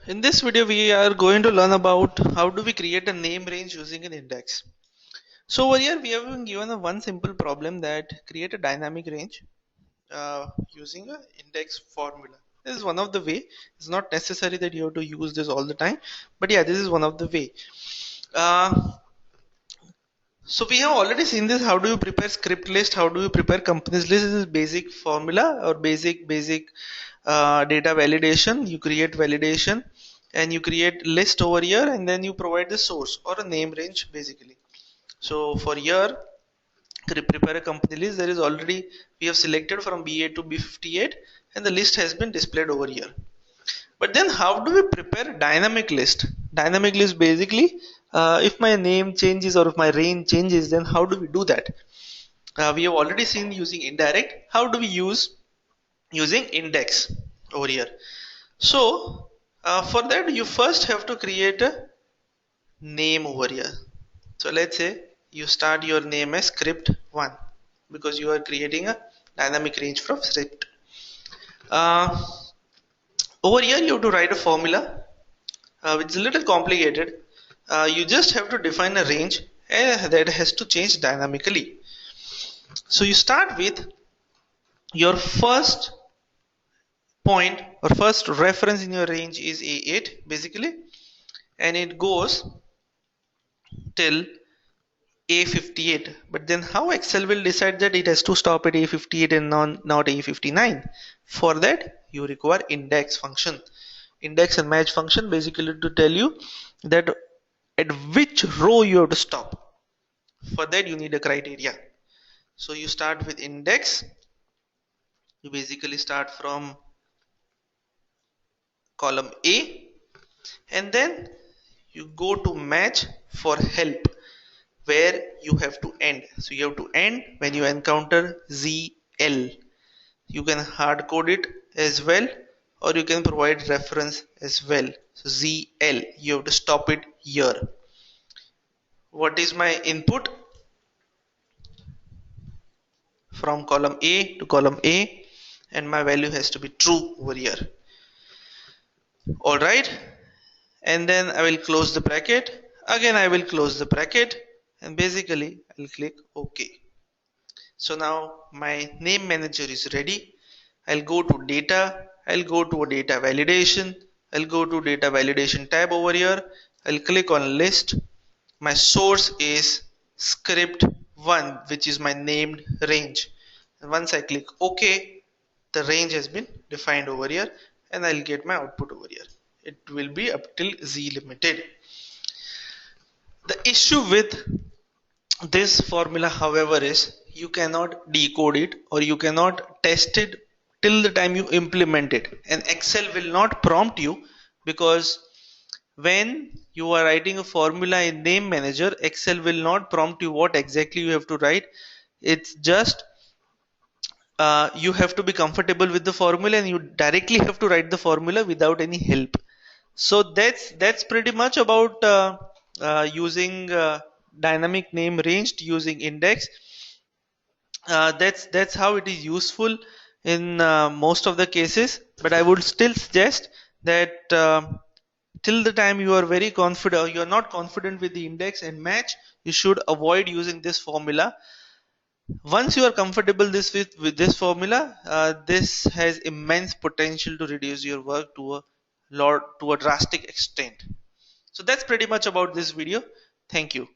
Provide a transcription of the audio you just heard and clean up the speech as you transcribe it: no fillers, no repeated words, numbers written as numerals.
In this video, we are going to learn about how do we create a name range using an index. So over here, we have been given a one simple problem that create a dynamic range using a index formula. This is one of the way. It's not necessary that you have to use this all the time, but yeah, this is one of the way. Uh, so we have already seen this. How do you prepare script list? How do you prepare companies list? This is basic formula or basic data validation. You create validation and you create list over here, and then you provide the source or a name range basically. So for here, to prepare a company list, there is already we have selected from B8 to B58, and the list has been displayed over here. But then how do we prepare dynamic list? Dynamic list basically, if my name changes or if my range changes, then how do we do that? We have already seen using indirect. How do we use using index over here? So for that, you first have to create a name over here. So let's say you start your name as script1 because you are creating a dynamic range from script. Over here you have to write a formula which is a little complicated. You just have to define a range that has to change dynamically. So you start with your first point or first reference in your range is A8 basically, and it goes till A58. But then how Excel will decide that it has to stop at A58 and not A59? For that you require index function. Index and match function basically to tell you that at which row you have to stop. For that you need a criteria. So you start with index. You basically start from column A, and then you go to match for help where you have to end. So you have to end when you encounter ZL. You can hard code it as well, or you can provide reference as well. So ZL, you have to stop it here. What is my input? From column A to column A, and my value has to be true over here. Alright, and then I will close the bracket. Again I will close the bracket, and basically I'll click OK. So now my name manager is ready. I'll go to data, I'll go to a data validation, I'll go to data validation tab over here, I'll click on list. My source is script1, which is my named range, and once I click OK, the range has been defined over here, and I'll get my output over here. It will be up till Z limited. The issue with this formula however is you cannot decode it or you cannot test it till the time you implement it, and Excel will not prompt you, because when you are writing a formula in name manager, Excel will not prompt you what exactly you have to write. It's just you have to be comfortable with the formula and you directly have to write the formula without any help. So that's pretty much about using dynamic name ranged using index. That's how it is useful in most of the cases, but I would still suggest that till the time you are very confident, you are not confident with the index and match, you should avoid using this formula. Once you are comfortable with this formula, this has immense potential to reduce your work to a drastic extent. So that's pretty much about this video. Thank you.